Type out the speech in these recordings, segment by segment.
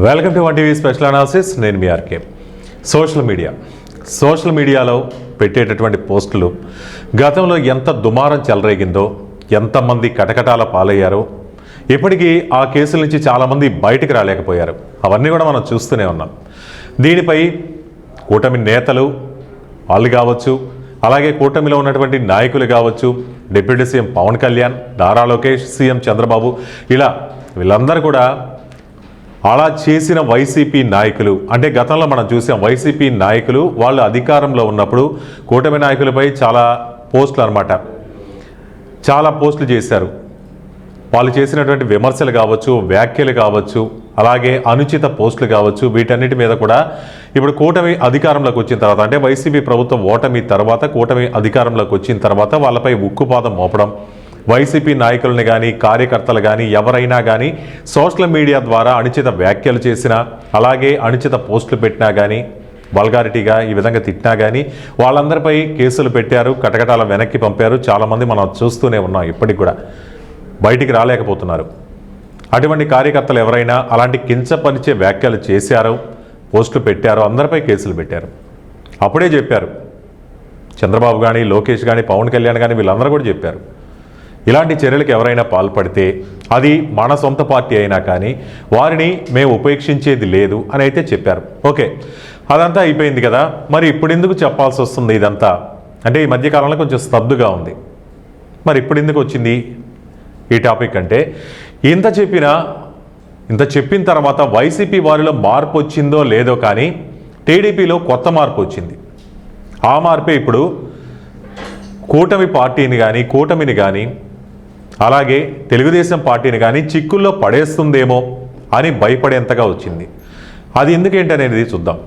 Welcome to one TV special analysis. నేను మీ RK. Social మీడియాలో పెట్టేటటువంటి పోస్టులు గతంలో ఎంత దుమారం చెలరేగిందో, ఎంతమంది కటకటాల పాలయ్యారో, ఇప్పటికీ ఆ కేసుల నుంచి చాలామంది బయటికి రాలేకపోయారు. అవన్నీ కూడా మనం చూస్తూనే ఉన్నాం. దీనిపై కూటమి నేతలు వాళ్ళు కావచ్చు, అలాగే కూటమిలో ఉన్నటువంటి నాయకులు కావచ్చు, deputy CM Pawan Kalyan, Nara Lokesh, CM Chandrababu, ఇలా వీళ్ళందరూ కూడా అలా చేసిన వైసీపీ నాయకులు, అంటే గతంలో మనం చూసాం వైసీపీ నాయకులు వాళ్ళు అధికారంలో ఉన్నప్పుడు కూటమి నాయకులపై చాలా పోస్టులు చేశారు. వాళ్ళు చేసినటువంటి విమర్శలు కావచ్చు, వ్యాఖ్యలు కావచ్చు, అలాగే అనుచిత పోస్టులు కావచ్చు, వీటన్నిటి మీద కూడా ఇప్పుడు కూటమి అధికారంలోకి వచ్చిన తర్వాత, అంటే వైసీపీ ప్రభుత్వం ఓటమి తర్వాత కూటమి అధికారంలోకి వచ్చిన తర్వాత వాళ్ళపై ఉక్కుపాదం మోపడం, వైసీపీ నాయకులని కానీ కార్యకర్తలు కానీ ఎవరైనా కానీ సోషల్ మీడియా ద్వారా అనుచిత వ్యాఖ్యలు చేసినా, అలాగే అనుచిత పోస్టులు పెట్టినా కానీ, వల్గారిటీగా ఈ విధంగా తిట్టినా కానీ వాళ్ళందరిపై కేసులు పెట్టారు, కటకటాల వెనక్కి పంపారు. చాలామంది మనం చూస్తూనే ఉన్నాం, ఇప్పటికి కూడా బయటికి రాలేకపోతున్నారు. అటువంటి కార్యకర్తలు ఎవరైనా అలాంటి కించపరిచే వ్యాఖ్యలు చేశారో, పోస్టులు పెట్టారో అందరిపై కేసులు పెట్టారు. అప్పుడే చెప్పారు చంద్రబాబు కానీ, లోకేష్ కానీ, పవన్ కళ్యాణ్ కానీ, వీళ్ళందరూ కూడా చెప్పారు ఇలాంటి చర్యలకు ఎవరైనా పాల్పడితే అది మన సొంత పార్టీ అయినా కానీ వారిని మేము ఉపేక్షించేది లేదు అని అయితే చెప్పారు. ఓకే, అదంతా అయిపోయింది కదా, మరి ఇప్పుడు ఎందుకు చెప్పాల్సి వస్తుంది ఇదంతా? అంటే ఈ మధ్యకాలంలో కొంచెం స్తబ్దుగా ఉంది. మరి ఇప్పుడు ఎందుకు వచ్చింది ఈ టాపిక్ అంటే, ఇంత చెప్పిన తర్వాత వైసీపీ వారిలో మార్పు వచ్చిందో లేదో కానీ టీడీపీలో కొత్త మార్పు వచ్చింది. ఆ మార్పే ఇప్పుడు కూటమి పార్టీని కానీ, కూటమిని కానీ, అలాగే తెలుగుదేశం పార్టీని కానీ చిక్కుల్లో పడేస్తుందేమో అని భయపడేంతగా వచ్చింది. అది ఎందుకేంటనేది చూద్దాం.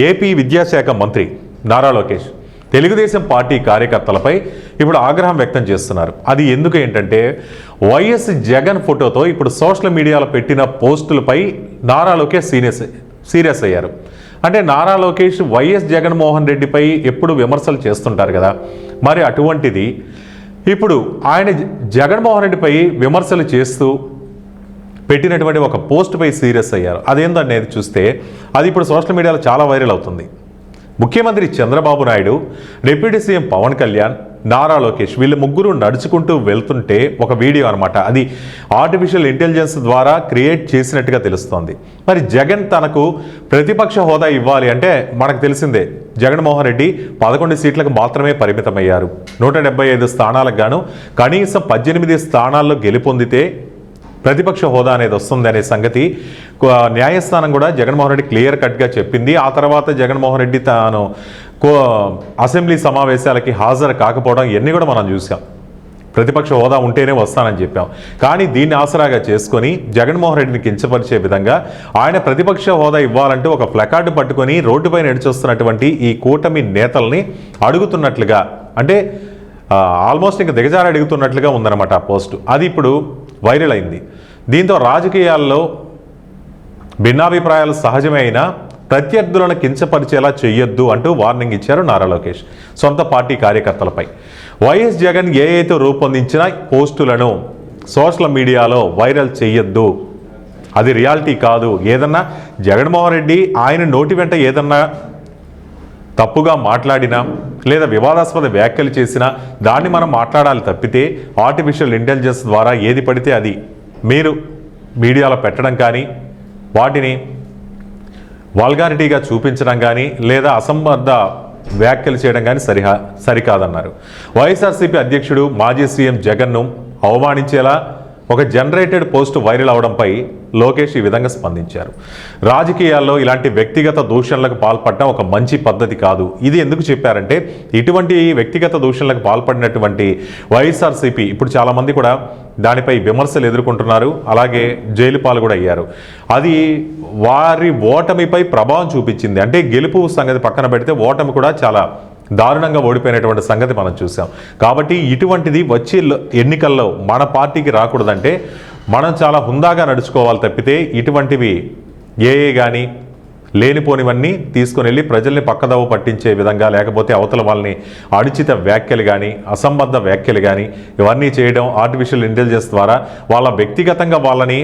ఏపీ విద్యాశాఖ మంత్రి నారా లోకేష్ తెలుగుదేశం పార్టీ కార్యకర్తలపై ఇప్పుడు ఆగ్రహం వ్యక్తం చేస్తున్నారు. అది ఎందుకు ఏంటంటే, వైఎస్ జగన్ ఫోటోతో ఇప్పుడు సోషల్ మీడియాలో పెట్టిన పోస్టులపై నారా లోకేష్ సీరియస్ అయ్యారు. అంటే నారా లోకేష్ వైఎస్ జగన్మోహన్ రెడ్డిపై ఎప్పుడు విమర్శలు చేస్తుంటారు కదా, మరి అటువంటిది ఇప్పుడు ఆయన జగన్మోహన్ రెడ్డిపై విమర్శలు చేస్తూ పెట్టినటువంటి ఒక పోస్టుపై సీరియస్ అయ్యారు. అదేందనేది చూస్తే అది ఇప్పుడు సోషల్ మీడియాలో చాలా వైరల్ అవుతుంది. ముఖ్యమంత్రి చంద్రబాబు నాయుడు, డిప్యూటీ సీఎం పవన్ కళ్యాణ్, నారా లోకేష్ వీళ్ళు ముగ్గురు నడుచుకుంటూ వెళ్తుంటే ఒక వీడియో అనమాట, అది ఆర్టిఫిషియల్ ఇంటెలిజెన్స్ ద్వారా క్రియేట్ చేసినట్టుగా తెలుస్తోంది. మరి జగన్ తనకు ప్రతిపక్ష హోదా ఇవ్వాలి అంటే మనకు తెలిసిందే, జగన్మోహన్ రెడ్డి 11 సీట్లకు మాత్రమే పరిమితమయ్యారు. 175 స్థానాలకు గాను కనీసం 18 స్థానాల్లో గెలుపొందితే ప్రతిపక్ష హోదా అనేది వస్తుంది అనే సంగతి న్యాయస్థానం కూడా జగన్మోహన్ రెడ్డి క్లియర్ కట్గా చెప్పింది. ఆ తర్వాత జగన్మోహన్ రెడ్డి తాను అసెంబ్లీ సమావేశాలకి హాజరు కాకపోవడం ఇవన్నీ కూడా మనం చూసాం. ప్రతిపక్ష హోదా ఉంటేనే వస్తానని చెప్పాం. కానీ దీన్ని ఆసరాగా చేసుకొని జగన్మోహన్ రెడ్డిని కించపరిచే విధంగా ఆయన ప్రతిపక్ష హోదా ఇవ్వాలంటూ ఒక ప్లకార్డు పట్టుకొని రోడ్డుపై నడిచొస్తున్నటువంటి ఈ కూటమి నేతల్ని అడుగుతున్నట్లుగా, అంటే ఆల్మోస్ట్ ఇంకా దిగజారి అడుగుతున్నట్లుగా ఉందన్నమాట ఆ పోస్టు. అది ఇప్పుడు వైరల్ అయింది. దీంతో రాజకీయాల్లో భిన్నాభిప్రాయాలు సహజమే అయినా ప్రత్యర్థులను కించపరిచేలా చెయ్యొద్దు అంటూ వార్నింగ్ ఇచ్చారు నారా లోకేష్ సొంత పార్టీ కార్యకర్తలపై. వైఎస్ జగన్ ఏదైతే రూపొందించిన పోస్టులను సోషల్ మీడియాలో వైరల్ చెయ్యొద్దు, అది రియాలిటీ కాదు. ఏదన్నా జగన్మోహన్ రెడ్డి ఆయన నోటి వెంట ఏదన్నా తప్పుగా మాట్లాడినా లేదా వివాదాస్పద వ్యాఖ్యలు చేసినా దాన్ని మనం మాట్లాడాలి తప్పితే ఆర్టిఫిషియల్ ఇంటెలిజెన్స్ ద్వారా ఏది పడితే అది మీరు మీడియాలో పెట్టడం కానీ, వాటిని వాల్గారిటీగా చూపించడం కానీ, లేదా అసంబద్ధ వ్యాఖ్యలు చేయడం కానీ సరికాదన్నారు. వైఎస్ఆర్సీపీ అధ్యక్షుడు మాజీ సీఎం జగన్ను అవమానించేలా ఒక జనరేటెడ్ పోస్ట్ వైరల్ అవడంపై లోకేష్ ఈ విధంగా స్పందించారు. రాజకీయాల్లో ఇలాంటి వ్యక్తిగత దూషణలకు పాల్పడడం ఒక మంచి పద్ధతి కాదు. ఇది ఎందుకు చెప్పారంటే, ఇటువంటి వ్యక్తిగత దూషణలకు పాల్పడినటువంటి వైఎస్ఆర్సీపీ ఇప్పుడు చాలామంది కూడా దానిపై విమర్శలు ఎదుర్కొంటున్నారు, అలాగే జైలు పాలు కూడా అయ్యారు. అది వారి ఓటమిపై ప్రభావం చూపించింది. అంటే గెలుపు సంగతి పక్కన పెడితే ఓటమి కూడా చాలా దారుణంగా ఓడిపోయినటువంటి సంగతి మనం చూసాం. కాబట్టి ఇటువంటిది వచ్చే ఎన్నికల్లో మన పార్టీకి రాకూడదంటే మనం చాలా హుందాగా నడుచుకోవాలి తప్పితే ఇటువంటివి కానీ లేనిపోనివన్నీ తీసుకుని వెళ్ళి ప్రజల్ని పక్కదోవ పట్టించే విధంగా, లేకపోతే అవతల వాళ్ళని అనుచిత వ్యాఖ్యలు కానీ, అసంబద్ధ వ్యాఖ్యలు కానీ ఇవన్నీ చేయడం ఆర్టిఫిషియల్ ఇంటెలిజెన్స్ ద్వారా వాళ్ళ వ్యక్తిగతంగా వాళ్ళని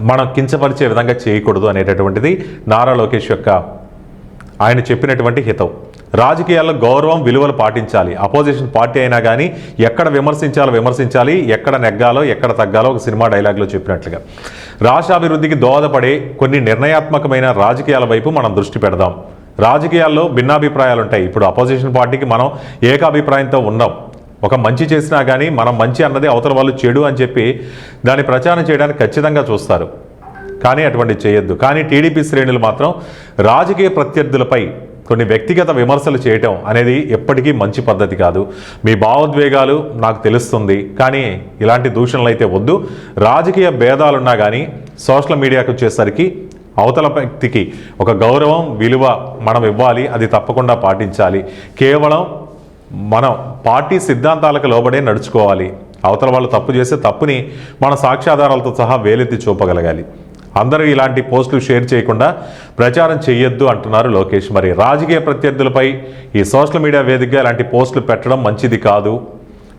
మనం కించపరిచే విధంగా చేయకూడదు అనేటటువంటిది నారా లోకేష్ యొక్క ఆయన చెప్పినటువంటి హితం. రాజకీయాల్లో గౌరవం విలువలు పాటించాలి. అపోజిషన్ పార్టీ అయినా కానీ ఎక్కడ విమర్శించాలి, ఎక్కడ నెగ్గాలో ఎక్కడ తగ్గాలో ఒక సినిమా డైలాగ్లో చెప్పినట్లుగా రాష్ట్రాభివృద్ధికి దోహదపడే కొన్ని నిర్ణయాత్మకమైన రాజకీయాల వైపు మనం దృష్టి పెడదాం. రాజకీయాల్లో భిన్నాభిప్రాయాలు ఉంటాయి. ఇప్పుడు అపోజిషన్ పార్టీకి మనం ఏకాభిప్రాయంతో ఉన్నాం. ఒక మంచి చేసినా కానీ మనం మంచి అన్నది అవతల వాళ్ళు చెడు అని చెప్పి దాన్ని ప్రచారం చేయడానికి ఖచ్చితంగా చూస్తారు, కానీ అటువంటి చేయొద్దు. కానీ టీడీపీ శ్రేణులు మాత్రం రాజకీయ ప్రత్యర్థులపై కొన్ని వ్యక్తిగత విమర్శలు చేయటం అనేది ఎప్పటికీ మంచి పద్ధతి కాదు. మీ భావోద్వేగాలు నాకు తెలుస్తుంది, కానీ ఇలాంటి దూషణలు అయితే వద్దు. రాజకీయ భేదాలున్నా కానీ సోషల్ మీడియాకు వచ్చేసరికి అవతల వ్యక్తికి ఒక గౌరవం విలువ మనం ఇవ్వాలి, అది తప్పకుండా పాటించాలి. కేవలం మనం పార్టీ సిద్ధాంతాలకు లోబడే నడుచుకోవాలి. అవతల వాళ్ళు తప్పు చేస్తే తప్పుని మన సాక్ష్యాధారాలతో సహా వేలెత్తి చూపగలగాలి. అందరూ ఇలాంటి పోస్టులు షేర్ చేయకుండా ప్రచారం చేయొద్దు అంటున్నారు లోకేష్. మరి రాజకీయ ప్రత్యర్థులపై ఈ సోషల్ మీడియా వేదికగా ఇలాంటి పోస్టులు పెట్టడం మంచిది కాదు,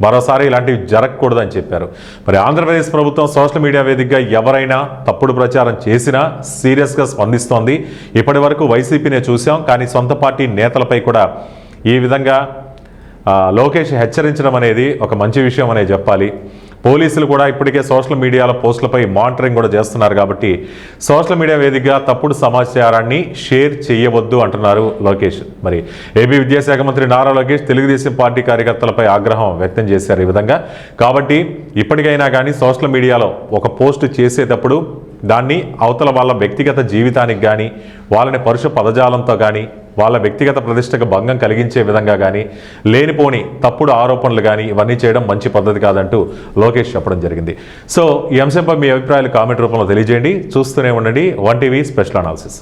మరోసారి ఇలాంటివి జరగకూడదు అని చెప్పారు. మరి ఆంధ్రప్రదేశ్ ప్రభుత్వం సోషల్ మీడియా వేదికగా ఎవరైనా తప్పుడు ప్రచారం చేసినా సీరియస్గా స్పందిస్తోంది. ఇప్పటి వరకు వైసీపీనే చూసాం, కానీ సొంత పార్టీ నేతలపై కూడా ఈ విధంగా లోకేష్ హెచ్చరించడం అనేది ఒక మంచి విషయం అనే చెప్పాలి. పోలీసులు కూడా ఇప్పటికే సోషల్ మీడియాలో పోస్టులపై మానిటరింగ్ కూడా చేస్తున్నారు. కాబట్టి సోషల్ మీడియా వేదికగా తప్పుడు సమాచారాన్ని షేర్ చేయవద్దు అంటున్నారు లోకేష్. మరి ఏపీ విద్యాశాఖ మంత్రి నారా లోకేష్ తెలుగుదేశం పార్టీ కార్యకర్తలపై ఆగ్రహం వ్యక్తం చేశారు ఈ విధంగా. కాబట్టి ఇప్పటికైనా కానీ సోషల్ మీడియాలో ఒక పోస్ట్ చేసేటప్పుడు దాన్ని అవతల వాళ్ళ వ్యక్తిగత జీవితానికి కానీ వాళ్ళని పరుష పదజాలంతో కానీ వాళ్ళ వ్యక్తిగత ప్రతిష్టకు భంగం కలిగించే విధంగా కానీ లేనిపోని తప్పుడు ఆరోపణలు కానీ ఇవన్నీ చేయడం మంచి పద్ధతి కాదంటూ లోకేష్ చెప్పడం జరిగింది. సో ఈ అంశంపై మీ అభిప్రాయాలు కామెంట్ రూపంలో తెలియజేయండి. చూస్తూనే ఉండండి 1TV స్పెషల్ అనాలిసిస్.